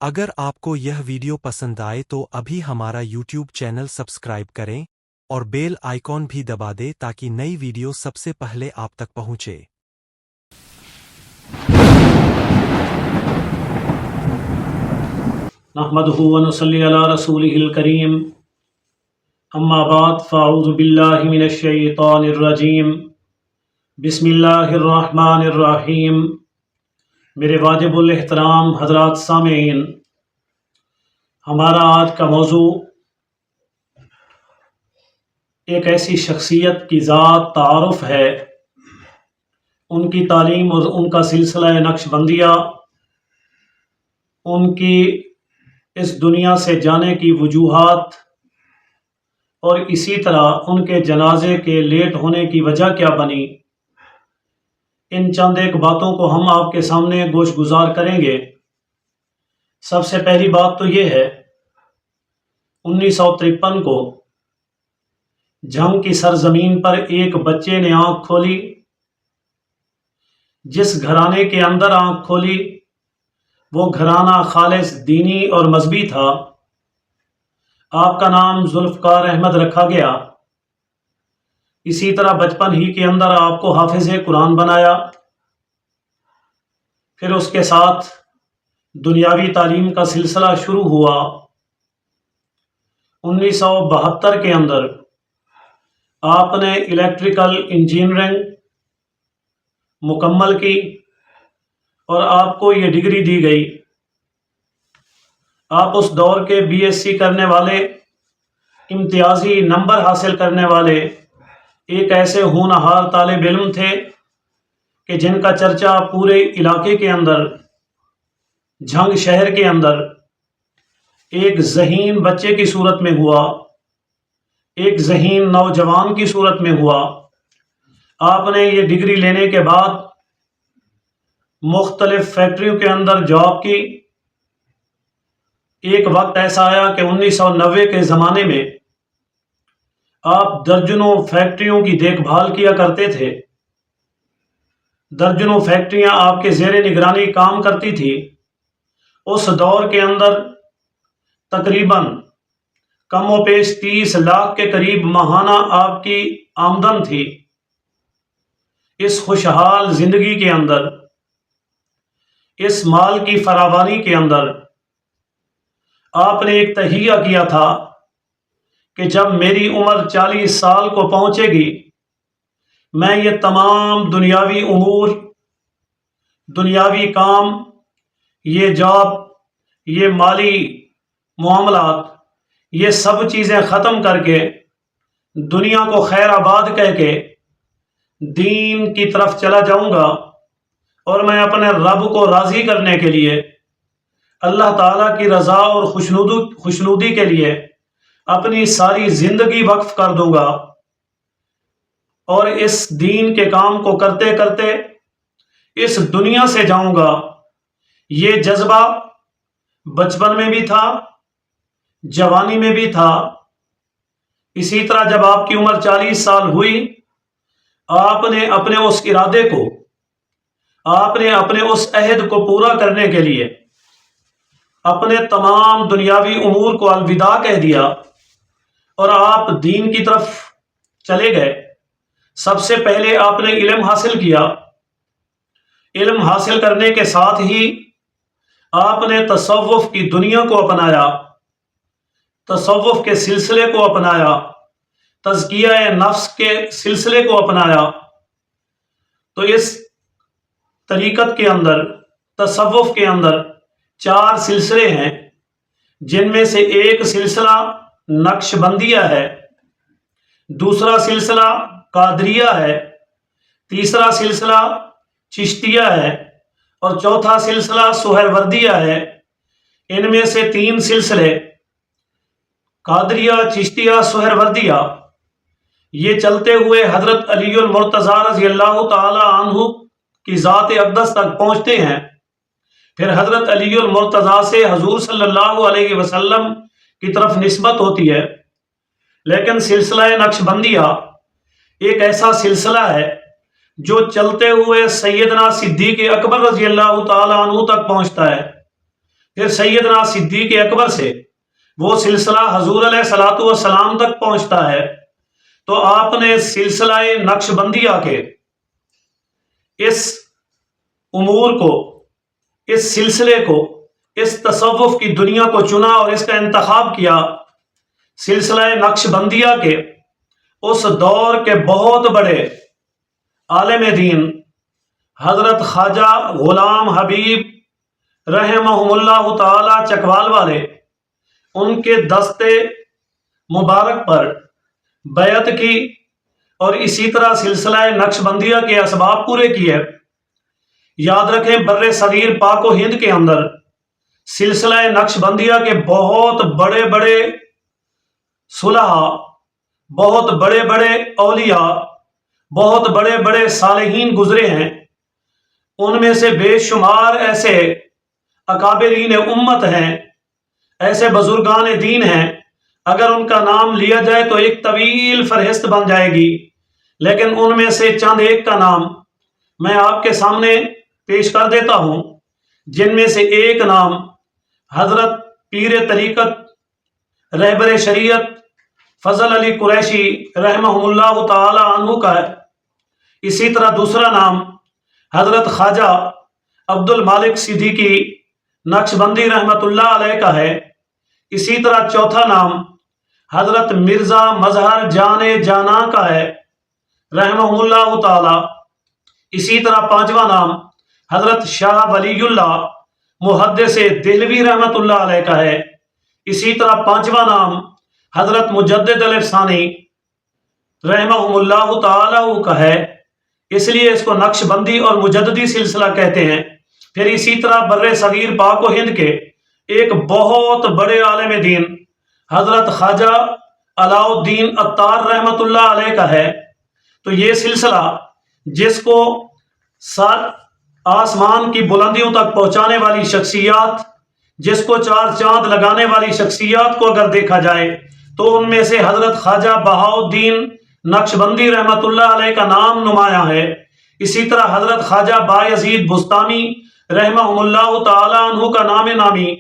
اگر آپ کو یہ ویڈیو پسند آئے تو ابھی ہمارا یوٹیوب چینل سبسکرائب کریں اور بیل آئیکن بھی دبا دیں تاکہ نئی ویڈیو سب سے پہلے آپ تک پہنچے۔ نحمده ونصلي على رسوله الكريم اما بعد فاعوذ باللہ من الشیطان الرجیم بسم اللہ الرحمن الرحیم۔ میرے واجب الاحترام حضرات سامعین، ہمارا آج کا موضوع ایک ایسی شخصیت کی ذات تعارف ہے، ان کی تعلیم اور ان کا سلسلہ نقش بندیہ، ان کی اس دنیا سے جانے کی وجوہات اور اسی طرح ان کے جنازے کے لیٹ ہونے کی وجہ کیا بنی۔ ان چند ایک باتوں کو ہم آپ کے سامنے گوش گزار کریں گے۔ سب سے پہلی بات تو یہ ہے، 1953 کو جنگ کی سرزمین پر ایک بچے نے آنکھ کھولی۔ جس گھرانے کے اندر آنکھ کھولی وہ گھرانہ خالص دینی اور مذہبی تھا۔ آپ کا نام ذوالفقار احمد رکھا گیا۔ اسی طرح بچپن ہی کے اندر آپ کو حافظ قرآن بنایا، پھر اس کے ساتھ دنیاوی تعلیم کا سلسلہ شروع ہوا۔ 1972 کے اندر آپ نے الیکٹریکل انجینئرنگ مکمل کی اور آپ کو یہ ڈگری دی گئی۔ آپ اس دور کے بی ایس سی کرنے والے، امتیازی نمبر حاصل کرنے والے ایک ایسے ہونہار طالب علم تھے کہ جن کا چرچا پورے علاقے کے اندر، جھنگ شہر کے اندر ایک ذہین بچے کی صورت میں ہوا، ایک ذہین نوجوان کی صورت میں ہوا۔ آپ نے یہ ڈگری لینے کے بعد مختلف فیکٹریوں کے اندر جاب کی۔ ایک وقت ایسا آیا کہ 1990 کے زمانے میں آپ درجنوں فیکٹریوں کی دیکھ بھال کیا کرتے تھے۔ درجنوں فیکٹریاں آپ کے زیر نگرانی کام کرتی تھی۔ اس دور کے اندر تقریباً کم و بیش 30 لاکھ کے قریب ماہانہ آپ کی آمدن تھی۔ اس خوشحال زندگی کے اندر، اس مال کی فراوانی کے اندر آپ نے ایک تہیہ کیا تھا کہ جب میری عمر 40 سال کو پہنچے گی، میں یہ تمام دنیاوی امور، دنیاوی کام، یہ جاب، یہ مالی معاملات، یہ سب چیزیں ختم کر کے دنیا کو خیر آباد کہہ کے دین کی طرف چلا جاؤں گا، اور میں اپنے رب کو راضی کرنے کے لیے، اللہ تعالیٰ کی رضا اور خوشنودی کے لیے اپنی ساری زندگی وقف کر دوں گا، اور اس دین کے کام کو کرتے کرتے اس دنیا سے جاؤں گا۔ یہ جذبہ بچپن میں بھی تھا، جوانی میں بھی تھا۔ اسی طرح جب آپ کی عمر 40 سال ہوئی، آپ نے اپنے اس ارادے کو، آپ نے اپنے اس عہد کو پورا کرنے کے لیے اپنے تمام دنیاوی امور کو الوداع کہہ دیا اور آپ دین کی طرف چلے گئے۔ سب سے پہلے آپ نے علم حاصل کیا۔ علم حاصل کرنے کے ساتھ ہی آپ نے تصوف کی دنیا کو اپنایا، تصوف کے سلسلے کو اپنایا، تزکیہ نفس کے سلسلے کو اپنایا۔ تو اس طریقت کے اندر، تصوف کے اندر 4 سلسلے ہیں، جن میں سے ایک سلسلہ نقش بندیہ ہے، دوسرا سلسلہ قادریہ ہے، تیسرا سلسلہ چشتیہ ہے، اور چوتھا سلسلہ سہروردیہ ہے۔ ان میں سے 3 سلسلے، قادریہ، چشتیہ، سہروردیہ، یہ چلتے ہوئے حضرت علی المرتضیٰ رضی اللہ تعالی عنہ کی ذات اقدس تک پہنچتے ہیں۔ پھر حضرت علی المرتضیٰ سے حضور صلی اللہ علیہ وسلم کی طرف نسبت ہوتی ہے۔ لیکن سلسلہ نقش بندیہ ایک ایسا سلسلہ ہے جو چلتے ہوئے سیدنا صدیق اکبر رضی اللہ تعالی عنہ تک پہنچتا ہے۔ پھر سیدنا صدیق اکبر سے وہ سلسلہ حضور علیہ الصلوۃ والسلام تک پہنچتا ہے، تو آپ نے سلسلہ نقش بندیہ کے اس امور کو، اس سلسلے کو، اس تصوف کی دنیا کو چنا اور اس کا انتخاب کیا۔ سلسلہ نقش بندیہ کے اس دور کے بہت بڑے عالم دین حضرت خواجہ غلام حبیب رحمہم اللہ تعالی چکوال والے، ان کے دست مبارک پر بیعت کی اور اسی طرح سلسلہ نقش بندیہ کے اسباب پورے کیے۔ یاد رکھیں بر صغیر پاک و ہند کے اندر سلسلہ نقش بندیہ کے بہت بڑے بڑے صلحاء، بہت بڑے بڑے اولیاء، بہت بڑے بڑے صالحین گزرے ہیں۔ ان میں سے بے شمار ایسے اکابرین امت ہیں، ایسے بزرگان دین ہیں، اگر ان کا نام لیا جائے تو ایک طویل فہرست بن جائے گی، لیکن ان میں سے چند ایک کا نام میں آپ کے سامنے پیش کر دیتا ہوں، جن میں سے ایک نام حضرت پیر طریقت رہبر شریعت فضل علی قریشی رحمہ اللہ تعالی عنہ کا ہے۔ اسی طرح دوسرا نام حضرت خواجہ عبد المالک صدیقی نقش بندی رحمۃ اللہ علیہ کا ہے۔ اسی طرح چوتھا نام حضرت مرزا مظہر جان جانا کا ہے رحمہ اللہ تعالی۔ اسی طرح پانچواں نام حضرت شاہ ولی اللہ محدث دہلوی رحمۃ اللہ علیہ کا ہے۔ اسی طرح پانچواں نام حضرت مجدد الافسانی رحمہ اللہ تعالی کا ہے، اس لیے اس کو نقش بندی اور مجددی سلسلہ کہتے ہیں۔ پھر اسی طرح بر صغیر پاک و ہند کے ایک بہت بڑے عالم دین حضرت خواجہ علاء الدین عطار رحمۃ اللہ علیہ کا ہے۔ تو یہ سلسلہ جس کو آسمان کی بلندیوں تک پہنچانے والی شخصیات، جس کو چار چاند لگانے والی شخصیات کو اگر دیکھا جائے تو ان میں سے حضرت خواجہ بہاؤالدین نقش بندی رحمۃ اللہ علیہ کا نام نمایاں ہے۔ اسی طرح حضرت خواجہ بایزید بستامی رحمہ اللہ تعالی عنہ کا نام نامی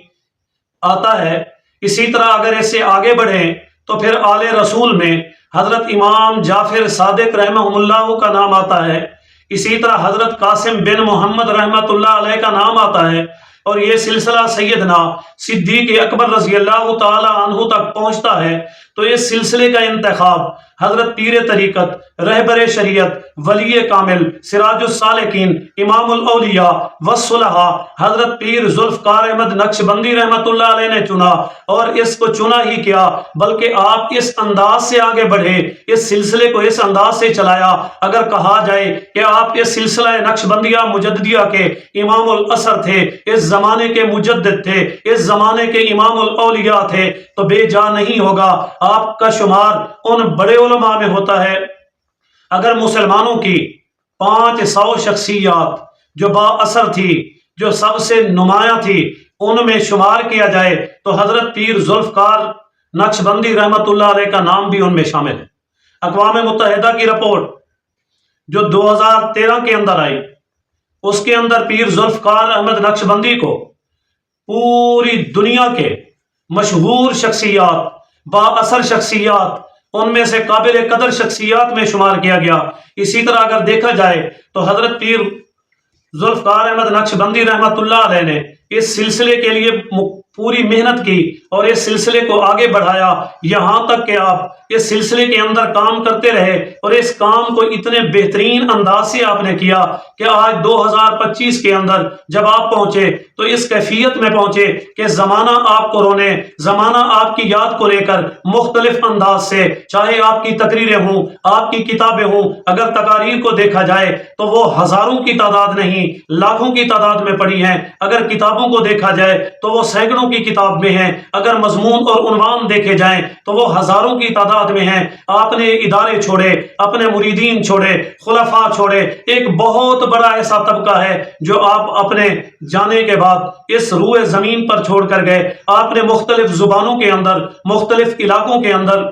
آتا ہے۔ اسی طرح اگر اس سے آگے بڑھیں تو پھر آل رسول میں حضرت امام جعفر صادق رحمہ اللہ کا نام آتا ہے۔ اسی طرح حضرت قاسم بن محمد رحمۃ اللہ علیہ کا نام آتا ہے، اور یہ سلسلہ سیدنا صدیق اکبر رضی اللہ تعالی عنہ تک پہنچتا ہے۔ تو اس سلسلے کا انتخاب حضرت پیر طریقت رہبر شریعت ولی کامل سراج السالکین امام الاولیاء والصلحاء حضرت پیر ذوالفقار احمد نقش بندی رحمۃ اللہ علیہ نے چنا، اور اس کو چنا ہی کیا بلکہ آپ اس انداز سے آگے بڑھے، اس سلسلے کو اس انداز سے چلایا۔ اگر کہا جائے کہ آپ اس سلسلہ نقش بندیہ مجددیہ کے امام الاثر تھے، اس زمانے کے مجدد تھے، اس زمانے کے امام الاولیاء تھے، تو بے جا نہیں ہوگا۔ آپ کا شمار ان بڑے علماء میں ہوتا ہے۔ اگر مسلمانوں کی 500 شخصیات جو با اثر تھی، جو سب سے نمایاں تھی، ان میں شمار کیا جائے تو حضرت پیر ذوالفقار نقش بندی رحمۃ اللہ علیہ کا نام بھی ان میں شامل ہے۔ اقوام متحدہ کی رپورٹ جو 2013 کے اندر آئی، اس کے اندر پیر ذوالفقار احمد نقش بندی کو پوری دنیا کے مشہور شخصیات، با اثر شخصیات، ان میں سے قابل قدر شخصیات میں شمار کیا گیا۔ اسی طرح اگر دیکھا جائے تو حضرت پیر ذوالفقار احمد نقش بندی رحمۃ اللہ علیہ نے اس سلسلے کے لیے پوری محنت کی اور اس سلسلے کو آگے بڑھایا، یہاں تک کہ آپ اس سلسلے کے اندر کام کرتے رہے، اور اس کام کو اتنے بہترین انداز سے آپ نے کیا کہ آج 2025 کے اندر جب آپ پہنچے تو اس کیفیت میں پہنچے کہ زمانہ آپ کو رونے، زمانہ آپ کی یاد کو لے کر مختلف انداز سے، چاہے آپ کی تقریریں ہوں، آپ کی کتابیں ہوں، اگر تقاریر کو دیکھا جائے تو وہ ہزاروں کی تعداد نہیں، لاکھوں کی تعداد میں پڑی ہیں۔ اگر کتابوں کو دیکھا جائے تو وہ سینکڑوں کی کتاب میں ہیں، اگر مضمون اور عنوان دیکھے جائیں تو وہ ہزاروں کی تعداد میں ہیں۔ آپ نے ادارے چھوڑے، اپنے مریدین چھوڑے، خلفاء چھوڑے، ایک بہت بڑا ایسا طبقہ ہے جو آپ اپنے جانے کے بعد اس روئے زمین پر چھوڑ کر گئے۔ آپ نے مختلف زبانوں کے اندر، مختلف علاقوں کے اندر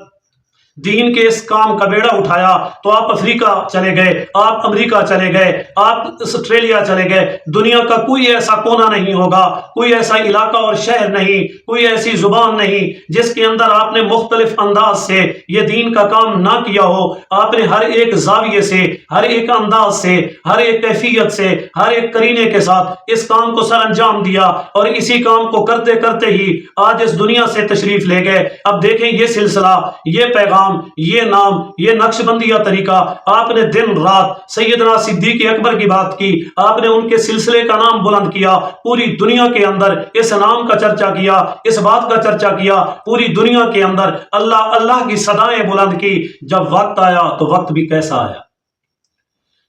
دین کے اس کام کا بیڑا اٹھایا تو آپ افریقہ چلے گئے، آپ امریکہ چلے گئے، آپ آسٹریلیا چلے گئے، دنیا کا کوئی ایسا کونا نہیں ہوگا، کوئی ایسا علاقہ اور شہر نہیں، کوئی ایسی زبان نہیں جس کے اندر آپ نے مختلف انداز سے یہ دین کا کام نہ کیا ہو۔ آپ نے ہر ایک زاویے سے، ہر ایک انداز سے، ہر ایک کیفیت سے، ہر ایک قرینے کے ساتھ اس کام کو سر انجام دیا، اور اسی کام کو کرتے کرتے ہی آج اس دنیا سے تشریف لے گئے۔ اب دیکھیں یہ سلسلہ، یہ پیغام، یہ نام، یہ نقش بندیہ طریقہ، آپ نے دن رات سیدنا صدیق اکبر کی بات کی، آپ نے ان کے سلسلے کا نام بلند کیا، پوری دنیا کے اندر اس نام کا چرچا کیا، اس بات کا چرچا کیا، پوری دنیا کے اندر اللہ اللہ کی صدائیں بلند کی۔ جب وقت آیا تو وقت بھی کیسا آیا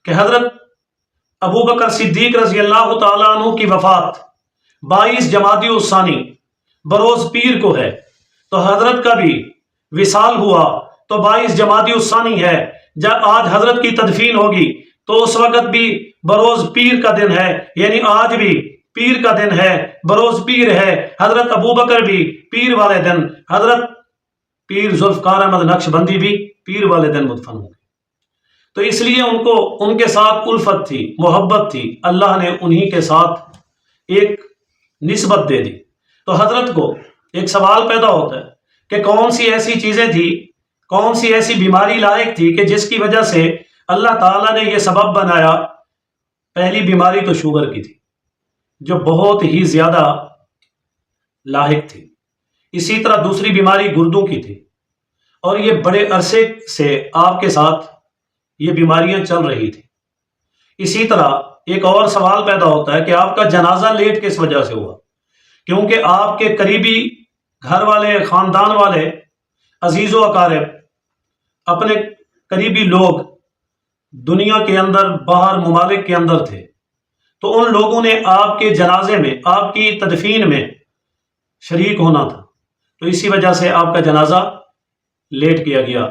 کہ حضرت ابو بکر صدیق رضی اللہ تعالیٰ عنہ کی وفات 22 جمادی الثانی بروز پیر کو ہے، تو حضرت کا بھی وصال ہوا تو 22 جمادی الثانی ہے۔ جب آج حضرت کی تدفین ہوگی تو اس وقت بھی بروز پیر کا دن ہے، یعنی آج بھی پیر کا دن ہے، بروز پیر ہے۔ حضرت ابو بکر بھی پیر والے دن، حضرت پیر ذوالفقار احمد نقش بندی بھی پیر والے دن مدفن ہوں گے۔ تو اس لیے ان کو ان کے ساتھ الفت تھی، محبت تھی، اللہ نے انہی کے ساتھ ایک نسبت دے دی۔ تو حضرت کو ایک سوال پیدا ہوتا ہے کہ کون سی ایسی چیزیں تھی، کون سی ایسی بیماری لاحق تھی کہ جس کی وجہ سے اللہ تعالیٰ نے یہ سبب بنایا۔ پہلی بیماری تو شوگر کی تھی جو بہت ہی زیادہ لاحق تھی، اسی طرح دوسری بیماری گردوں کی تھی، اور یہ بڑے عرصے سے آپ کے ساتھ یہ بیماریاں چل رہی تھی۔ اسی طرح ایک اور سوال پیدا ہوتا ہے کہ آپ کا جنازہ لیٹ کس وجہ سے ہوا، کیونکہ آپ کے قریبی گھر والے، خاندان والے، عزیز و اقارب، اپنے قریبی لوگ دنیا کے اندر، باہر ممالک کے اندر تھے، تو ان لوگوں نے آپ کے جنازے میں، آپ کی تدفین میں شریک ہونا تھا، تو اسی وجہ سے آپ کا جنازہ لیٹ کیا گیا۔